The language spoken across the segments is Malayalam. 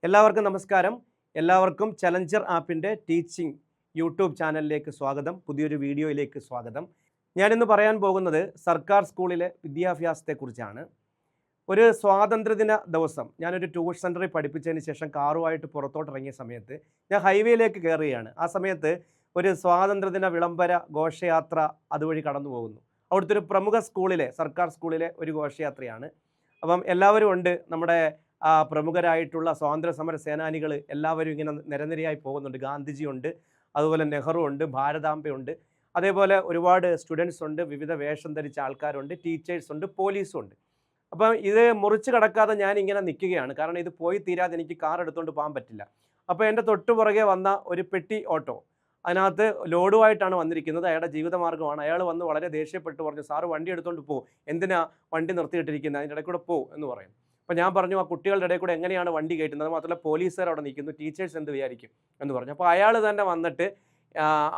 എല്ലാവർക്കും നമസ്കാരം. എല്ലാവർക്കും ചലഞ്ചർ ആപ്പിൻ്റെ ടീച്ചിങ് യൂട്യൂബ് ചാനലിലേക്ക് സ്വാഗതം. പുതിയൊരു വീഡിയോയിലേക്ക് സ്വാഗതം. ഞാനിന്ന് പറയാൻ പോകുന്നത് സർക്കാർ സ്കൂളിലെ വിദ്യാഭ്യാസത്തെക്കുറിച്ചാണ്. ഒരു സ്വാതന്ത്ര്യദിന ദിവസം ഞാനൊരു ട്യൂഷൻ സെൻ്ററിൽ പഠിപ്പിച്ചതിന് ശേഷം കാറുമായിട്ട് പുറത്തോട്ടിറങ്ങിയ സമയത്ത് ഞാൻ ഹൈവേയിലേക്ക് കയറുകയാണ്. ആ സമയത്ത് ഒരു സ്വാതന്ത്ര്യദിന വിളംബര ഘോഷയാത്ര അതുവഴി കടന്നു പോകുന്നു. അവിടുത്തെ ഒരു പ്രമുഖ സ്കൂളിലെ സർക്കാർ സ്കൂളിലെ ഒരു ഘോഷയാത്രയാണ്. അപ്പം എല്ലാവരും ഉണ്ട്. നമ്മുടെ പ്രമുഖരായിട്ടുള്ള സ്വാതന്ത്ര്യ സമര സേനാനികൾ എല്ലാവരും ഇങ്ങനെ നിരനിരയായി പോകുന്നുണ്ട്. ഗാന്ധിജി ഉണ്ട്, അതുപോലെ നെഹ്റു ഉണ്ട്, ഭാരതാംബയുണ്ട്, അതേപോലെ ഒരുപാട് സ്റ്റുഡൻസ് ഉണ്ട്, വിവിധ വേഷം ധരിച്ച ആൾക്കാരുണ്ട്, ടീച്ചേഴ്സ് ഉണ്ട്, പോലീസും ഉണ്ട്. അപ്പം ഇത് മുറിച്ച് കടക്കാതെ ഞാൻ ഇങ്ങനെ നിൽക്കുകയാണ്. കാരണം ഇത് പോയി തീരാതെ എനിക്ക് കാർ എടുത്തുകൊണ്ട് പോകാൻ പറ്റില്ല. അപ്പോൾ എൻ്റെ തൊട്ടു പുറകെ വന്ന ഒരു പെട്ടി ഓട്ടോ, അതിനകത്ത് ലോഡുമായിട്ടാണ് വന്നിരിക്കുന്നത്. അയാളുടെ ജീവിതമാർഗ്ഗമാണ്. അയാൾ വന്ന് വളരെ ദേഷ്യപ്പെട്ട് പറഞ്ഞു, സാറ് വണ്ടി എടുത്തുകൊണ്ട് പോകും, എന്തിനാ വണ്ടി നിർത്തിയിട്ടിരിക്കുന്നത്, അതിൻ്റെ ഇടയിൽ കൂടെ പോകും എന്ന് പറയും. അപ്പോൾ ഞാൻ പറഞ്ഞു, ആ കുട്ടികളുടെ ഇടയിൽ കൂടെ എങ്ങനെയാണ് വണ്ടി കയറ്റുന്നത്, മാത്രമല്ല പോലീസുകാർ അവിടെ നിൽക്കുന്നു, ടീച്ചേഴ്സ് എന്ത് വിചാരിക്കും എന്ന് പറഞ്ഞു. അപ്പോൾ അയാൾ തന്നെ വന്നിട്ട്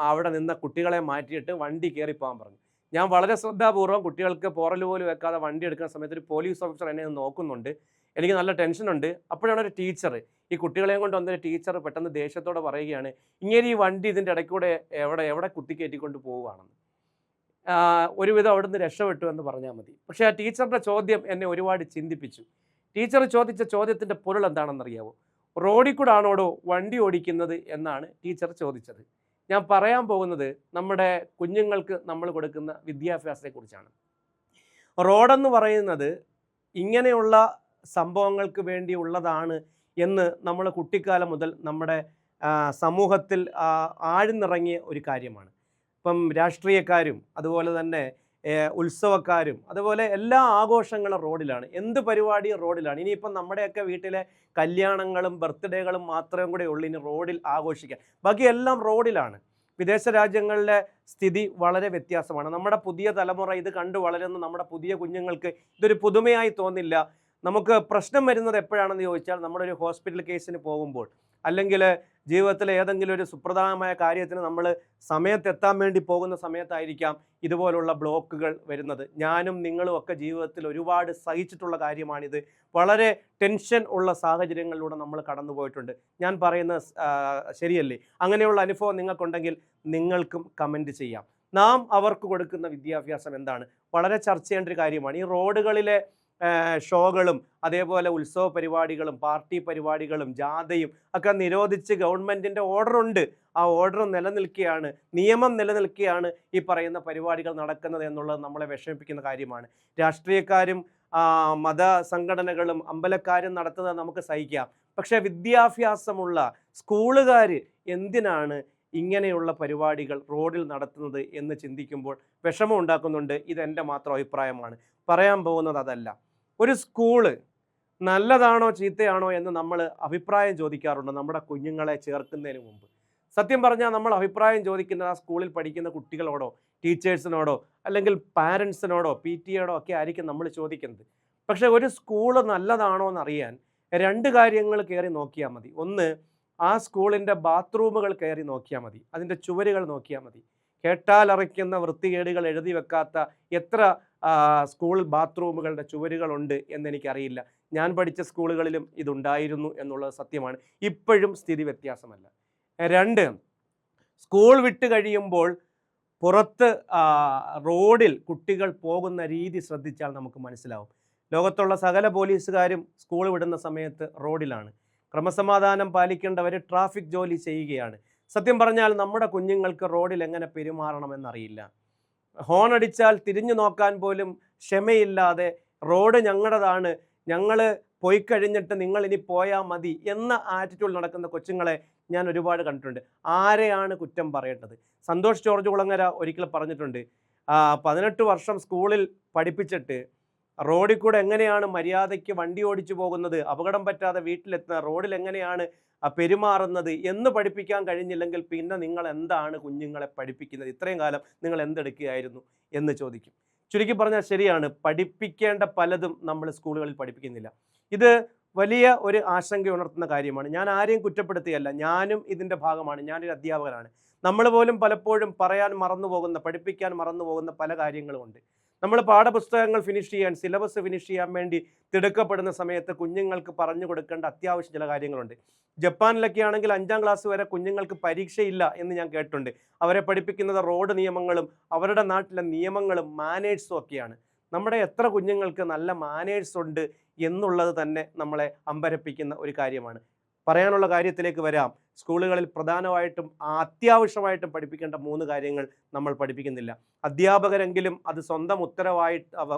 അവിടെ നിന്ന കുട്ടികളെ മാറ്റിയിട്ട് വണ്ടി കയറിപ്പോകാൻ പറഞ്ഞു. ഞാൻ വളരെ ശ്രദ്ധാപൂർവ്വം കുട്ടികൾക്ക് പോറൽ പോലും വെക്കാതെ വണ്ടി എടുക്കുന്ന സമയത്ത് ഒരു പോലീസ് ഓഫീസർ എന്നെ നോക്കുന്നുണ്ട്. എനിക്ക് നല്ല ടെൻഷനുണ്ട്. അപ്പോഴാണ് ഒരു ടീച്ചർ, ഈ കുട്ടികളെയും കൊണ്ട് വന്നൊരു ടീച്ചർ പെട്ടെന്ന് ദേഷ്യത്തോടെ പറയുകയാണ്, ഇങ്ങനെ ഈ വണ്ടി ഇതിൻ്റെ ഇടയ്ക്കൂടെ എവിടെ കുത്തിക്കയറ്റിക്കൊണ്ട് പോവുകയാണെന്ന്. ഒരുവിധം അവിടുന്ന് രക്ഷപ്പെട്ടു എന്ന് പറഞ്ഞാൽ മതി. പക്ഷേ ആ ടീച്ചറുടെ ചോദ്യം എന്നെ ഒരുപാട് ചിന്തിപ്പിച്ചു. ടീച്ചർ ചോദിച്ച ചോദ്യത്തിൻ്റെ പൊരുൾ എന്താണെന്നറിയാവോ? റോഡിൽ കൂടെ ആണോടോ വണ്ടി ഓടിക്കുന്നത് എന്നാണ് ടീച്ചർ ചോദിച്ചത്. ഞാൻ പറയാൻ പോകുന്നത് നമ്മുടെ കുഞ്ഞുങ്ങൾക്ക് നമ്മൾ കൊടുക്കുന്ന വിദ്യാഭ്യാസത്തെക്കുറിച്ചാണ്. റോഡെന്ന് പറയുന്നത് ഇങ്ങനെയുള്ള സംഭവങ്ങൾക്ക് വേണ്ടിയുള്ളതാണ് എന്ന് നമ്മൾ കുട്ടിക്കാലം മുതൽ നമ്മുടെ സമൂഹത്തിൽ ആഴ്ന്നിറങ്ങിയ ഒരു കാര്യമാണ്. ഇപ്പം രാഷ്ട്രീയക്കാരും അതുപോലെ തന്നെ ഉത്സവക്കാരും അതുപോലെ എല്ലാ ആഘോഷങ്ങളും റോഡിലാണ്. എന്ത് പരിപാടിയും റോഡിലാണ്. ഇനിയിപ്പം നമ്മുടെയൊക്കെ വീട്ടിലെ കല്യാണങ്ങളും ബർത്ത്ഡേകളും മാത്രമേ കൂടെ ഉള്ളൂ ഇനി റോഡിൽ ആഘോഷിക്കാൻ. ബാക്കിയെല്ലാം റോഡിലാണ്. വിദേശ രാജ്യങ്ങളിലെ സ്ഥിതി വളരെ വ്യത്യാസമാണ്. നമ്മുടെ പുതിയ തലമുറ ഇത് കണ്ടു വളരുന്ന നമ്മുടെ പുതിയ കുഞ്ഞുങ്ങൾക്ക് ഇതൊരു പുതുമയായി തോന്നില്ല. നമുക്ക് പ്രശ്നം വരുന്നത് എപ്പോഴാണെന്ന് ചോദിച്ചാൽ, നമ്മളൊരു ഹോസ്പിറ്റൽ കേസിന് പോകുമ്പോൾ, അല്ലെങ്കിൽ ജീവിതത്തിലെ ഏതെങ്കിലും ഒരു സുപ്രധാനമായ കാര്യത്തിന് നമ്മൾ സമയത്തെത്താൻ വേണ്ടി പോകുന്ന സമയത്തായിരിക്കാം ഇതുപോലുള്ള ബ്ലോക്കുകൾ വരുന്നത്. ഞാനും നിങ്ങളും ഒക്കെ ജീവിതത്തിൽ ഒരുപാട് സഹിച്ചിട്ടുള്ള കാര്യമാണിത്. വളരെ ടെൻഷൻ ഉള്ള സാഹചര്യങ്ങളിലൂടെ നമ്മൾ കടന്നു പോയിട്ടുണ്ട്. ഞാൻ പറയുന്നത് ശരിയല്ലേ? അങ്ങനെയുള്ള അനുഭവം നിങ്ങൾക്കുണ്ടെങ്കിൽ നിങ്ങൾക്കും കമൻറ്റ് ചെയ്യാം. നാം അവർക്ക് കൊടുക്കുന്ന വിദ്യാഭ്യാസം എന്താണ്? വളരെ ചർച്ച ചെയ്യേണ്ട ഒരു കാര്യമാണ്. ഈ റോഡുകളിലെ ഷോകളും അതേപോലെ ഉത്സവ പരിപാടികളും പാർട്ടി പരിപാടികളും ജാഥയും ഒക്കെ നിരോധിച്ച് ഗവൺമെൻറ്റിൻ്റെ ഓർഡറുണ്ട്. ആ ഓർഡർ നിലനിൽക്കുകയാണ്, നിയമം നിലനിൽക്കുകയാണ് ഈ പറയുന്ന പരിപാടികൾ നടക്കുന്നത് എന്നുള്ളത് നമ്മളെ വിഷമിപ്പിക്കുന്ന കാര്യമാണ്. രാഷ്ട്രീയക്കാരും മത സംഘടനകളും അമ്പലക്കാരും നടത്തുന്നത് നമുക്ക് സഹിക്കാം. പക്ഷേ വിദ്യാഭ്യാസമുള്ള സ്കൂളുകാർ എന്തിനാണ് ഇങ്ങനെയുള്ള പരിപാടികൾ റോഡിൽ നടത്തുന്നത് എന്ന് ചിന്തിക്കുമ്പോൾ വിഷമം ഉണ്ടാക്കുന്നുണ്ട്. ഇതെൻ്റെ മാത്രം അഭിപ്രായമാണ്. പറയാൻ പോകുന്നത് അതല്ല. ഒരു സ്കൂള് നല്ലതാണോ ചീത്തയാണോ എന്ന് നമ്മൾ അഭിപ്രായം ചോദിക്കാറുണ്ട് നമ്മുടെ കുഞ്ഞുങ്ങളെ ചേർക്കുന്നതിന് മുമ്പ്. സത്യം പറഞ്ഞാൽ നമ്മൾ അഭിപ്രായം ചോദിക്കുന്നത് ആ സ്കൂളിൽ പഠിക്കുന്ന കുട്ടികളോടോ ടീച്ചേഴ്സിനോടോ അല്ലെങ്കിൽ പാരൻസിനോടോ PTA ഒക്കെ ആയിരിക്കും നമ്മൾ ചോദിക്കുന്നത്. പക്ഷേ ഒരു സ്കൂള് നല്ലതാണോ എന്നറിയാൻ രണ്ട് കാര്യങ്ങൾ കയറി നോക്കിയാൽ മതി. ഒന്ന്, ആ സ്കൂളിൻ്റെ ബാത്റൂമുകൾ കയറി നോക്കിയാൽ മതി, അതിൻ്റെ ചുവരുകൾ നോക്കിയാൽ മതി. കേട്ടാലറിക്കുന്ന വൃത്തികേടുകൾ എഴുതി വെക്കാത്ത എത്ര സ്കൂൾ ബാത്റൂമുകളുടെ ചുവരുകളുണ്ട് എന്നെനിക്കറിയില്ല. ഞാൻ പഠിച്ച സ്കൂളുകളിലും ഇതുണ്ടായിരുന്നു എന്നുള്ളത് സത്യമാണ്. ഇപ്പോഴും സ്ഥിതി വ്യത്യാസമല്ല. രണ്ട്, സ്കൂൾ വിട്ട് കഴിയുമ്പോൾ പുറത്ത് റോഡിൽ കുട്ടികൾ പോകുന്ന രീതി ശ്രദ്ധിച്ചാൽ നമുക്ക് മനസ്സിലാവും. ലോകത്തുള്ള സകല പോലീസുകാരും സ്കൂൾ വിടുന്ന സമയത്ത് റോഡിലാണ്. ക്രമസമാധാനം പാലിക്കേണ്ടവർ ട്രാഫിക് ജോലി ചെയ്യുകയാണ്. സത്യം പറഞ്ഞാൽ നമ്മുടെ കുഞ്ഞുങ്ങൾക്ക് റോഡിൽ എങ്ങനെ പെരുമാറണമെന്നറിയില്ല. ഹോൺ അടിച്ചാൽ തിരിഞ്ഞു നോക്കാൻ പോലും ക്ഷമയില്ലാതെ റോഡ് ഞങ്ങളുടേതാണ്, ഞങ്ങൾ പോയി കഴിഞ്ഞിട്ട് നിങ്ങൾ ഇനി പോയാൽ മതി എന്ന ആറ്റിറ്റ്യൂഡ് നടക്കുന്ന കൊച്ചുങ്ങളെ ഞാൻ ഒരുപാട് കണ്ടിട്ടുണ്ട്. ആരെയാണ് കുറ്റം പറയേണ്ടത്? സന്തോഷ് ജോർജ് കുളങ്ങര ഒരിക്കൽ പറഞ്ഞിട്ടുണ്ട്, 18 വർഷം സ്കൂളിൽ പഠിപ്പിച്ചിട്ട് റോഡിൽ കൂടെ എങ്ങനെയാണ് മര്യാദയ്ക്ക് വണ്ടി ഓടിച്ചു പോകുന്നത്, അപകടം പറ്റാതെ വീട്ടിലെത്തുന്ന റോഡിൽ എങ്ങനെയാണ് പെരുമാറുന്നത് എന്ന് പഠിപ്പിക്കാൻ കഴിഞ്ഞില്ലെങ്കിൽ പിന്നെ നിങ്ങൾ എന്താണ് കുഞ്ഞുങ്ങളെ പഠിപ്പിക്കുന്നത്? ഇത്രയും കാലം നിങ്ങൾ എന്തെടുക്കുകയായിരുന്നു എന്ന് ചോദിക്കും. ചുരുക്കി പറഞ്ഞാൽ ശരിയാണ്, പഠിപ്പിക്കേണ്ട പലതും നമ്മൾ സ്കൂളുകളിൽ പഠിപ്പിക്കുന്നില്ല. ഇത് വലിയ ഒരു ആശങ്ക ഉണർത്തുന്ന കാര്യമാണ്. ഞാൻ ആരെയും കുറ്റപ്പെടുത്തുകയല്ല, ഞാനും ഇതിൻ്റെ ഭാഗമാണ്. ഞാനൊരു അധ്യാപകനാണ്. നമ്മൾ പോലും പലപ്പോഴും പറയാൻ മറന്നു പോകുന്ന, പഠിപ്പിക്കാൻ മറന്നു പോകുന്ന പല കാര്യങ്ങളുമുണ്ട്. നമ്മൾ പാഠപുസ്തകങ്ങൾ ഫിനിഷ് ചെയ്യാൻ, സിലബസ് ഫിനിഷ് ചെയ്യാൻ വേണ്ടി തിടുക്കപ്പെടുന്ന സമയത്ത് കുഞ്ഞുങ്ങൾക്ക് പറഞ്ഞു കൊടുക്കേണ്ട അത്യാവശ്യം ചില കാര്യങ്ങളുണ്ട്. ജപ്പാനിലൊക്കെ ആണെങ്കിൽ 5ാം ക്ലാസ് വരെ കുഞ്ഞുങ്ങൾക്ക് പരീക്ഷയില്ല എന്ന് ഞാൻ കേട്ടിട്ടുണ്ട്. അവരെ പഠിപ്പിക്കുന്നത് റോഡ് നിയമങ്ങളും അവരുടെ നാട്ടിലെ നിയമങ്ങളും മാനേഴ്സും ഒക്കെയാണ്. നമ്മുടെ എത്ര കുഞ്ഞുങ്ങൾക്ക് നല്ല മാനേഴ്സ് ഉണ്ട് എന്നുള്ളത് തന്നെ നമ്മളെ അമ്പരപ്പിക്കുന്ന ഒരു കാര്യമാണ്. പറയാനുള്ള കാര്യത്തിലേക്ക് വരാം. സ്കൂളുകളിൽ പ്രധാനമായിട്ടും അത്യാവശ്യമായിട്ടും പഠിപ്പിക്കേണ്ട 3 കാര്യങ്ങൾ നമ്മൾ പഠിപ്പിക്കുന്നില്ല. അധ്യാപകരെങ്കിലും അത് സ്വന്തം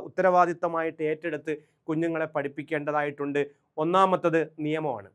ഉത്തരവാദിത്തമായിട്ട് ഏറ്റെടുത്ത് കുഞ്ഞുങ്ങളെ പഠിപ്പിക്കേണ്ടതായിട്ടുണ്ട്. ഒന്നാമത്തത് നിയമമാണ്.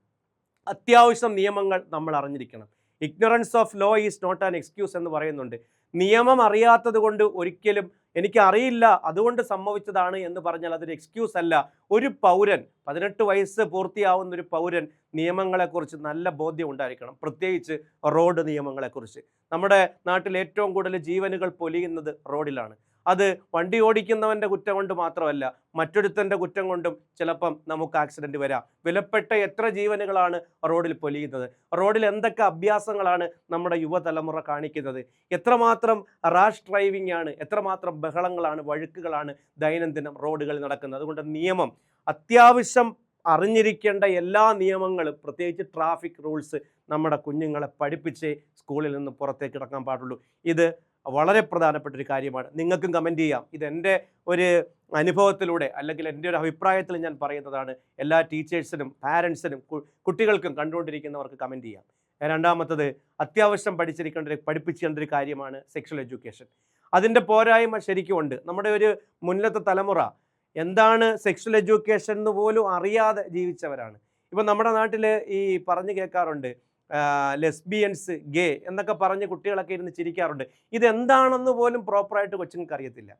അത്യാവശ്യം നിയമങ്ങൾ നമ്മൾ അറിഞ്ഞിരിക്കണം. Ignorance of law is not an excuse എന്ന് പറയുന്നുണ്ട്. നിയമം അറിയാത്തത് കൊണ്ട് ഒരിക്കലും എനിക്കറിയില്ല അതുകൊണ്ട് സംഭവിച്ചതാണ് എന്ന് പറഞ്ഞാൽ അതൊരു എക്സ്ക്യൂസ് അല്ല. ഒരു പൗരൻ, 18 വയസ്സ് പൂർത്തിയാവുന്ന ഒരു പൗരൻ നിയമങ്ങളെക്കുറിച്ച് നല്ല ബോധ്യം ഉണ്ടായിരിക്കണം, പ്രത്യേകിച്ച് റോഡ് നിയമങ്ങളെക്കുറിച്ച്. നമ്മുടെ നാട്ടിൽ ഏറ്റവും കൂടുതൽ ജീവനുകൾ പൊലിയുന്നത് റോഡിലാണ്. അത് വണ്ടി ഓടിക്കുന്നവൻ്റെ കുറ്റം കൊണ്ട് മാത്രമല്ല, മറ്റൊരുത്തൻ്റെ കുറ്റം കൊണ്ടും ചിലപ്പം നമുക്ക് ആക്സിഡൻറ്റ് വരാം. വിലപ്പെട്ട എത്ര ജീവനുകളാണ് റോഡിൽ പൊലിയുന്നത്. റോഡിൽ എന്തൊക്കെ അഭ്യാസങ്ങളാണ് നമ്മുടെ യുവതലമുറ കാണിക്കുന്നത്. എത്രമാത്രം റാഷ് ഡ്രൈവിംഗ് ആണ്, എത്രമാത്രം ബഹളങ്ങളാണ്, വഴുക്കുകളാണ് ദൈനംദിനം റോഡുകളിൽ നടക്കുന്നത്. അതുകൊണ്ട് നിയമം അത്യാവശ്യം അറിഞ്ഞിരിക്കേണ്ട എല്ലാ നിയമങ്ങളും, പ്രത്യേകിച്ച് ട്രാഫിക് റൂൾസ് നമ്മുടെ കുഞ്ഞുങ്ങളെ പഠിപ്പിച്ചേ സ്കൂളിൽ നിന്ന് പുറത്തേക്ക് ഇറക്കാൻ പാടുള്ളൂ. ഇത് വളരെ പ്രധാനപ്പെട്ട ഒരു കാര്യമാണ്. നിങ്ങൾക്കും കമൻറ്റ് ചെയ്യാം. ഇതെൻ്റെ ഒരു അനുഭവത്തിലൂടെ അല്ലെങ്കിൽ എൻ്റെ ഒരു അഭിപ്രായത്തിൽ ഞാൻ പറയുന്നതാണ്. എല്ലാ ടീച്ചേഴ്സിനും പാരൻസിനും കുട്ടികൾക്കും കണ്ടുകൊണ്ടിരിക്കുന്നവർക്ക് കമൻറ്റ് ചെയ്യാം. രണ്ടാമത്തത് അത്യാവശ്യം പഠിപ്പിക്കേണ്ട ഒരു കാര്യമാണ് സെക്ഷൽ എഡ്യൂക്കേഷൻ. അതിൻ്റെ പോരായ്മ ശരിക്കും ഉണ്ട്. നമ്മുടെ ഒരു മുന്നത്തെ തലമുറ എന്താണ് സെക്ഷൽ എഡ്യൂക്കേഷൻ എന്ന് പോലും അറിയാതെ ജീവിച്ചവരാണ്. ഇപ്പം നമ്മുടെ നാട്ടിൽ ഈ പറഞ്ഞു കേൾക്കാറുണ്ട്, ലെസ്ബിയൻസ്, ഗേ എന്നൊക്കെ പറഞ്ഞ് കുട്ടികളൊക്കെ ഇരുന്ന് ചിരിക്കാറുണ്ട്. ഇതെന്താണെന്ന് പോലും പ്രോപ്പറായിട്ട് കൊച്ചുങ്ങൾക്ക് അറിയത്തില്ല.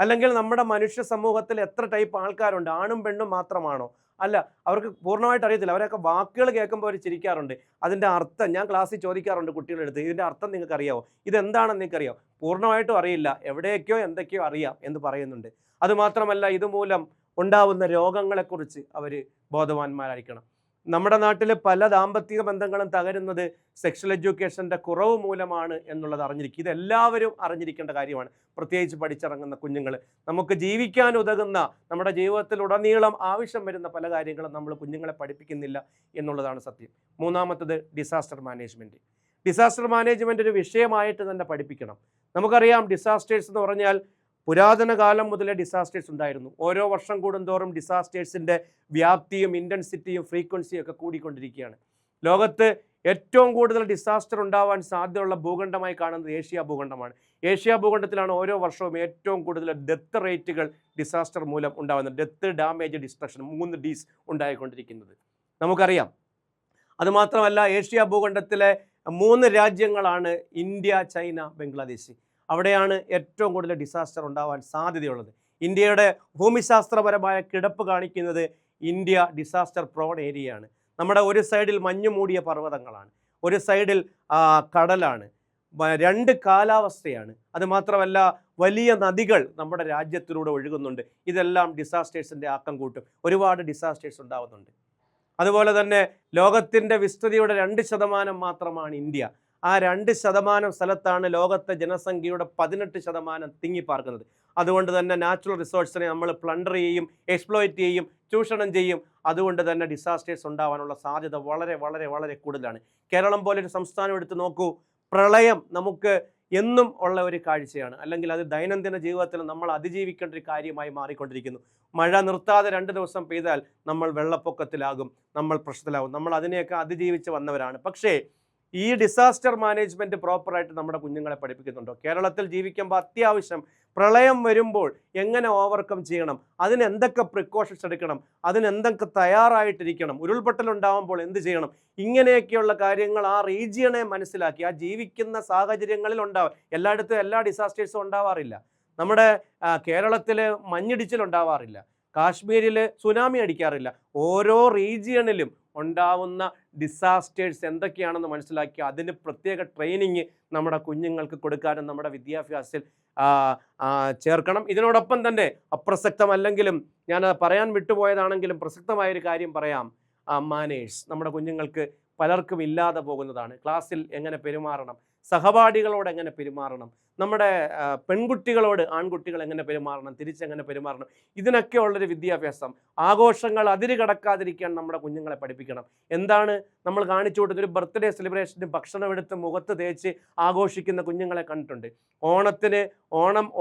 അല്ലെങ്കിൽ നമ്മുടെ മനുഷ്യ സമൂഹത്തിൽ എത്ര ടൈപ്പ് ആൾക്കാരുണ്ട്, ആണും പെണ്ണും മാത്രമാണോ? അല്ല, അവർക്ക് പൂർണ്ണമായിട്ട് അറിയത്തില്ല. അവരൊക്കെ വാക്കുകൾ കേൾക്കുമ്പോൾ അവർ ചിരിക്കാറുണ്ട്. അതിൻ്റെ അർത്ഥം ഞാൻ ക്ലാസ്സിൽ ചോദിക്കാറുണ്ട് കുട്ടികളുടെ അടുത്ത്, ഇതിൻ്റെ അർത്ഥം നിങ്ങൾക്ക് അറിയാമോ, ഇതെന്താണെന്ന് നിങ്ങൾക്കറിയാമോ? പൂർണ്ണമായിട്ടും അറിയില്ല, എവിടെയൊക്കെയോ എന്തൊക്കെയോ അറിയാം എന്ന് പറയുന്നുണ്ട്. അതുമാത്രമല്ല, ഇതുമൂലം ഉണ്ടാവുന്ന രോഗങ്ങളെക്കുറിച്ച് അവർ ബോധവാന്മാരായിരിക്കണം. നമ്മുടെ നാട്ടിൽ പല ദാമ്പത്തിക ബന്ധങ്ങളും തകരുന്നത് സെക്ഷൽ എഡ്യൂക്കേഷൻ്റെ കുറവ് മൂലമാണ് എന്നുള്ളത് അറിഞ്ഞിരിക്കും. ഇതെല്ലാവരും അറിഞ്ഞിരിക്കേണ്ട കാര്യമാണ്, പ്രത്യേകിച്ച് പഠിച്ചിറങ്ങുന്ന കുഞ്ഞുങ്ങൾ. നമുക്ക് ജീവിക്കാൻ ഉതകുന്ന, നമ്മുടെ ജീവിതത്തിലുടനീളം ആവശ്യം വരുന്ന പല കാര്യങ്ങളും നമ്മൾ കുഞ്ഞുങ്ങളെ പഠിപ്പിക്കുന്നില്ല എന്നുള്ളതാണ് സത്യം. മൂന്നാമത്തത് ഡിസാസ്റ്റർ മാനേജ്മെൻറ്റ്. ഡിസാസ്റ്റർ മാനേജ്മെൻറ്റ് ഒരു വിഷയമായിട്ട് തന്നെ പഠിപ്പിക്കണം. നമുക്കറിയാം, ഡിസാസ്റ്റേഴ്സ് എന്ന് പറഞ്ഞാൽ പുരാതന കാലം മുതലേ ഡിസാസ്റ്റേഴ്സ് ഉണ്ടായിരുന്നു. ഓരോ വർഷം കൂടുന്തോറും ഡിസാസ്റ്റേഴ്സിൻ്റെ വ്യാപ്തിയും ഇൻറ്റൻസിറ്റിയും ഫ്രീക്വൻസിയും ഒക്കെ കൂടിക്കൊണ്ടിരിക്കുകയാണ്. ലോകത്ത് ഏറ്റവും കൂടുതൽ ഡിസാസ്റ്റർ ഉണ്ടാവാൻ സാധ്യതയുള്ള ഭൂഖണ്ഡമായി കാണുന്നത് ഏഷ്യ ഭൂഖണ്ഡമാണ്. ഏഷ്യ ഭൂഖണ്ഡത്തിലാണ് ഓരോ വർഷവും ഏറ്റവും കൂടുതൽ ഡെത്ത് റേറ്റുകൾ ഡിസാസ്റ്റർ മൂലം ഉണ്ടാകുന്നത്. ഡെത്ത്, ഡാമേജ്, ഡിസ്ട്രക്ഷൻ, 3 Ds ഉണ്ടായിക്കൊണ്ടിരിക്കുന്നത് നമുക്കറിയാം. അതുമാത്രമല്ല, ഏഷ്യ ഭൂഖണ്ഡത്തിലെ 3 രാജ്യങ്ങളാണ് ഇന്ത്യ, ചൈന, ബംഗ്ലാദേശ്. അവിടെയാണ് ഏറ്റവും കൂടുതൽ ഡിസാസ്റ്റർ ഉണ്ടാവാൻ സാധ്യതയുള്ളത്. ഇന്ത്യയുടെ ഭൂമിശാസ്ത്രപരമായ കിടപ്പ് കാണിക്കുന്നത് ഇന്ത്യ ഡിസാസ്റ്റർ പ്രോൺ ഏരിയയാണ്. നമ്മുടെ ഒരു സൈഡിൽ മഞ്ഞു മൂടിയ പർവ്വതങ്ങളാണ്, ഒരു സൈഡിൽ കടലാണ്, 2 കാലാവസ്ഥയാണ്. അതുമാത്രമല്ല, വലിയ നദികൾ നമ്മുടെ രാജ്യത്തിലൂടെ ഒഴുകുന്നുണ്ട്. ഇതെല്ലാം ഡിസാസ്റ്റേഴ്സിൻ്റെ ആക്കം കൂട്ടും. ഒരുപാട് ഡിസാസ്റ്റേഴ്സ് ഉണ്ടാകുന്നുണ്ട്. അതുപോലെ തന്നെ ലോകത്തിൻ്റെ വിസ്തൃതിയുടെ 2% മാത്രമാണ് ഇന്ത്യ. ആ 2% സ്ഥലത്താണ് ലോകത്തെ ജനസംഖ്യയുടെ 18% തിങ്ങിപ്പാർക്കുന്നത്. അതുകൊണ്ട് തന്നെ നാച്ചുറൽ റിസോഴ്സിനെ നമ്മൾ പ്ലണ്ടർ ചെയ്യും, എക്സ്പ്ലോയിറ്റ് ചെയ്യും, ചൂഷണം ചെയ്യും. അതുകൊണ്ട് തന്നെ ഡിസാസ്റ്റേഴ്സ് ഉണ്ടാവാനുള്ള സാധ്യത വളരെ വളരെ വളരെ കൂടുതലാണ്. കേരളം പോലൊരു സംസ്ഥാനം എടുത്ത് നോക്കൂ, പ്രളയം നമുക്ക് എന്നും ഉള്ള ഒരു കാഴ്ചയാണ്. അല്ലെങ്കിൽ അത് ദൈനംദിന ജീവിതത്തിൽ നമ്മൾ അതിജീവിക്കേണ്ട ഒരു കാര്യമായി മാറിക്കൊണ്ടിരിക്കുന്നു. മഴ നിർത്താതെ 2 ദിവസം പെയ്താൽ നമ്മൾ വെള്ളപ്പൊക്കത്തിലാകും, നമ്മൾ പ്രശ്നത്തിലാകും. നമ്മൾ അതിനെയൊക്കെ അതിജീവിച്ച് വന്നവരാണ്. പക്ഷേ ഈ ഡിസാസ്റ്റർ മാനേജ്മെൻറ്റ് പ്രോപ്പറായിട്ട് നമ്മുടെ കുഞ്ഞുങ്ങളെ പഠിപ്പിക്കുന്നുണ്ടോ? കേരളത്തിൽ ജീവിക്കുമ്പോൾ അത്യാവശ്യം പ്രളയം വരുമ്പോൾ എങ്ങനെ ഓവർകം ചെയ്യണം, അതിനെന്തൊക്കെ പ്രിക്കോഷൻസ് എടുക്കണം, അതിനെന്തൊക്കെ തയ്യാറായിട്ടിരിക്കണം, ഉരുൾപൊട്ടലുണ്ടാകുമ്പോൾ എന്ത് ചെയ്യണം, ഇങ്ങനെയൊക്കെയുള്ള കാര്യങ്ങൾ ആ റീജിയനെ മനസ്സിലാക്കി, ആ ജീവിക്കുന്ന സാഹചര്യങ്ങളിൽ ഉണ്ടാവും. എല്ലായിടത്തും എല്ലാ ഡിസാസ്റ്റേഴ്സും ഉണ്ടാവാറില്ല. നമ്മുടെ കേരളത്തിൽ മഞ്ഞിടിച്ചിലുണ്ടാവാറില്ല, കാശ്മീരിൽ സുനാമി അടിക്കാറില്ല. ഓരോ റീജിയണിലും ഉണ്ടാവുന്ന ഡിസാസ്റ്റേഴ്സ് എന്തൊക്കെയാണെന്ന് മനസ്സിലാക്കി അതിന് പ്രത്യേക ട്രെയിനിങ് നമ്മുടെ കുഞ്ഞുങ്ങൾക്ക് കൊടുക്കാനും നമ്മുടെ വിദ്യാഭ്യാസത്തിൽ ചേർക്കണം. ഇതിനോടൊപ്പം തന്നെ അപ്രസക്തമല്ലെങ്കിലും ഞാൻ പറയാൻ വിട്ടുപോയതാണെങ്കിലും പ്രസക്തമായൊരു കാര്യം പറയാം. മാനേഴ്സ് നമ്മുടെ കുഞ്ഞുങ്ങൾക്ക് പലർക്കും ഇല്ലാതെ പോകുന്നതാണ്. ക്ലാസ്സിൽ എങ്ങനെ പെരുമാറണം, സഹപാഠികളോട് എങ്ങനെ പെരുമാറണം, നമ്മുടെ പെൺകുട്ടികളോട് ആൺകുട്ടികൾ എങ്ങനെ പെരുമാറണം, തിരിച്ചെങ്ങനെ പെരുമാറണം, ഇതിനൊക്കെ ഉള്ളൊരു വിദ്യാഭ്യാസം. ആഘോഷങ്ങൾ അതിര് കടക്കാതിരിക്കാൻ നമ്മുടെ കുഞ്ഞുങ്ങളെ പഠിപ്പിക്കണം. എന്താണ് നമ്മൾ കാണിച്ചു കൊടുക്കുന്ന ഒരു ബർത്ത്ഡേ സെലിബ്രേഷന് ഭക്ഷണം എടുത്ത് മുഖത്ത് തേച്ച് ആഘോഷിക്കുന്ന കുഞ്ഞുങ്ങളെ കണ്ടിട്ടുണ്ട്.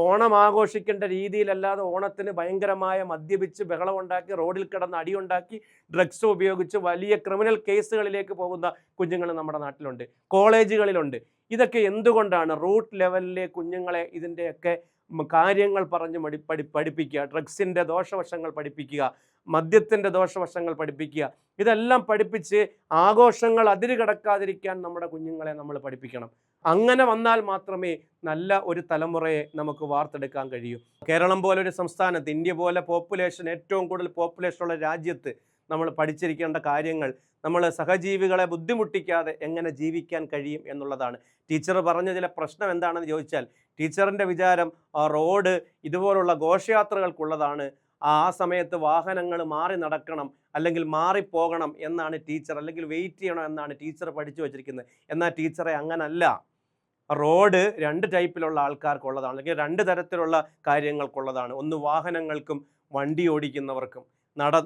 ഓണം ആഘോഷിക്കേണ്ട രീതിയിലല്ലാതെ ഓണത്തിന് ഭയങ്കരമായ മദ്യപിച്ച് ബഹളമുണ്ടാക്കി റോഡിൽ കിടന്ന് അടിയുണ്ടാക്കി ഡ്രഗ്സ് ഉപയോഗിച്ച് വലിയ ക്രിമിനൽ കേസുകളിലേക്ക് പോകുന്ന കുഞ്ഞുങ്ങൾ നമ്മുടെ നാട്ടിലുണ്ട്, കോളേജുകളിലുണ്ട്. ഇതൊക്കെ എന്തുകൊണ്ടാണ്? റൂട്ട് ലെവലിലെ കുഞ്ഞുങ്ങളെ ഇതിൻ്റെയൊക്കെ കാര്യങ്ങൾ പറഞ്ഞ് പഠിപ്പിക്കുക, ഡ്രഗ്സിൻ്റെ ദോഷവശങ്ങൾ പഠിപ്പിക്കുക, മദ്യത്തിൻ്റെ ദോഷവശങ്ങൾ പഠിപ്പിക്കുക. ഇതെല്ലാം പഠിപ്പിച്ച് ആഘോഷങ്ങൾ അതിര് കടക്കാതിരിക്കാൻ നമ്മുടെ കുഞ്ഞുങ്ങളെ നമ്മൾ പഠിപ്പിക്കണം. അങ്ങനെ വന്നാൽ മാത്രമേ നല്ല ഒരു തലമുറയെ നമുക്ക് വാർത്തെടുക്കാൻ കഴിയൂ. കേരളം പോലൊരു സംസ്ഥാനത്ത്, ഇന്ത്യ പോലെ ഏറ്റവും കൂടുതൽ പോപ്പുലേഷനുള്ള രാജ്യത്ത് നമ്മൾ പഠിച്ചിരിക്കേണ്ട കാര്യങ്ങൾ നമ്മൾ സഹജീവികളെ ബുദ്ധിമുട്ടിക്കാതെ എങ്ങനെ ജീവിക്കാൻ കഴിയും എന്നുള്ളതാണ്. ടീച്ചർ പറഞ്ഞ ചില പ്രശ്നം എന്താണെന്ന് ചോദിച്ചാൽ, ടീച്ചറിൻ്റെ വിചാരം റോഡ് ഇതുപോലുള്ള ഘോഷയാത്രകൾക്കുള്ളതാണ്, ആ സമയത്ത് വാഹനങ്ങൾ മാറി നടക്കണം അല്ലെങ്കിൽ മാറിപ്പോകണം എന്നാണ് ടീച്ചർ, അല്ലെങ്കിൽ വെയിറ്റ് ചെയ്യണം എന്നാണ് ടീച്ചർ പഠിച്ചു വച്ചിരിക്കുന്നത്. എന്നാൽ ടീച്ചറെ അങ്ങനല്ല. റോഡ് രണ്ട് ടൈപ്പിലുള്ള ആൾക്കാർക്കുള്ളതാണ്, അല്ലെങ്കിൽ രണ്ട് തരത്തിലുള്ള കാര്യങ്ങൾക്കുള്ളതാണ്. ഒന്ന് വാഹനങ്ങൾക്കും വണ്ടി ഓടിക്കുന്നവർക്കും.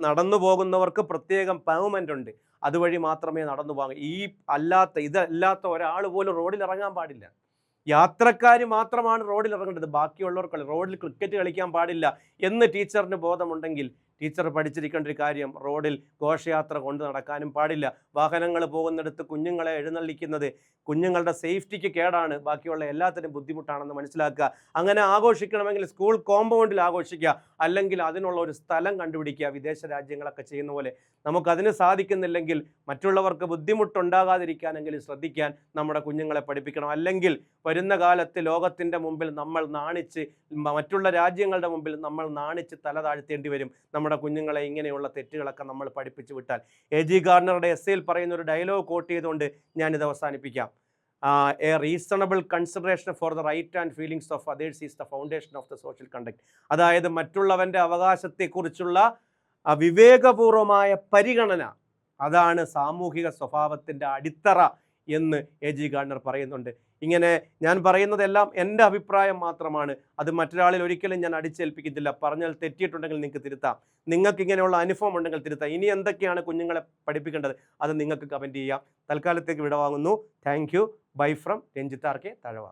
നടന്നു പോകുന്നവർക്ക് പ്രത്യേകം പെർമിറ്റ് ഉണ്ട്, അതുവഴി മാത്രമേ നടന്നു പോകാൻ. ഇതല്ലാത്ത ഒരാൾ പോലും റോഡിൽ ഇറങ്ങാൻ പാടില്ല. യാത്രക്കാർ മാത്രമാണ് റോഡിൽ ഇറങ്ങേണ്ടത്, ബാക്കിയുള്ളവർക്ക് റോഡിൽ ക്രിക്കറ്റ് കളിക്കാൻ പാടില്ല എന്ന് ടീച്ചറിന് ബോധമുണ്ടെങ്കിൽ ടീച്ചർ പഠിച്ചിരിക്കേണ്ട ഒരു കാര്യം, റോഡിൽ ഘോഷയാത്ര കൊണ്ട് നടക്കാനും പാടില്ല. വാഹനങ്ങൾ പോകുന്നിടത്ത് കുഞ്ഞുങ്ങളെ എഴുന്നള്ളിക്കുന്നത് കുഞ്ഞുങ്ങളുടെ സേഫ്റ്റിക്ക് കേടാണ്, ബാക്കിയുള്ള എല്ലാത്തിനും ബുദ്ധിമുട്ടാണെന്ന് മനസ്സിലാക്കുക. അങ്ങനെ ആഘോഷിക്കണമെങ്കിൽ സ്കൂൾ കോമ്പൗണ്ടിൽ ആഘോഷിക്കുക, അല്ലെങ്കിൽ അതിനുള്ള ഒരു സ്ഥലം കണ്ടുപിടിക്കുക. വിദേശ രാജ്യങ്ങളൊക്കെ ചെയ്യുന്ന പോലെ നമുക്കതിന് സാധിക്കുന്നില്ലെങ്കിൽ മറ്റുള്ളവർക്ക് ബുദ്ധിമുട്ടുണ്ടാകാതിരിക്കാനെങ്കിലും ശ്രദ്ധിക്കാൻ നമ്മുടെ കുഞ്ഞുങ്ങളെ പഠിപ്പിക്കണം. അല്ലെങ്കിൽ വരുന്ന കാലത്ത് ലോകത്തിൻ്റെ മുമ്പിൽ നമ്മൾ നാണിച്ച്, മറ്റുള്ള രാജ്യങ്ങളുടെ മുമ്പിൽ നമ്മൾ നാണിച്ച് തല താഴ്ത്തേണ്ടി വരും നമ്മുടെ കുഞ്ഞുങ്ങളെ ഇങ്ങനെയുള്ള തെറ്റുകളൊക്കെ നമ്മൾ പഠിപ്പിച്ചു വിട്ടാൽ. A.G. ഗാർണറുടെ എസ്സേയിൽ പറയുന്ന ഒരു ഡയലോഗ് കോട്ട് ചെയ്തുകൊണ്ട് ഞാനിത് അവസാനിപ്പിക്കാം. A reasonable consideration for the right and feelings of others is the foundation of the social conduct. അതായത് മറ്റുള്ളവൻ്റെ അവകാശത്തെക്കുറിച്ചുള്ള വിവേകപൂർവമായ പരിഗണന, അതാണ് സാമൂഹിക സ്വഭാവത്തിൻ്റെ അടിത്തറ എന്ന് A.G. ഗാർണർ പറയുന്നുണ്ട്. ഇങ്ങനെ ഞാൻ പറയുന്നതെല്ലാം എൻ്റെ അഭിപ്രായം മാത്രമാണ്, അത് മറ്റൊരാളിൽ ഒരിക്കലും ഞാൻ അടിച്ചേൽപ്പിക്കത്തില്ല. പറഞ്ഞാൽ തെറ്റിയിട്ടുണ്ടെങ്കിൽ നിങ്ങൾക്ക് തിരുത്താം, നിങ്ങൾക്ക് ഇങ്ങനെയുള്ള അനുഭവം ഉണ്ടെങ്കിൽ തിരുത്താം. ഇനി എന്തൊക്കെയാണ് കുഞ്ഞുങ്ങളെ പഠിപ്പിക്കേണ്ടത് അത് നിങ്ങൾക്ക് കമൻറ്റ് ചെയ്യാം. തൽക്കാലത്തേക്ക് വിടവാങ്ങുന്നു. Thank you. Bye from Ranjith RK Thazhava.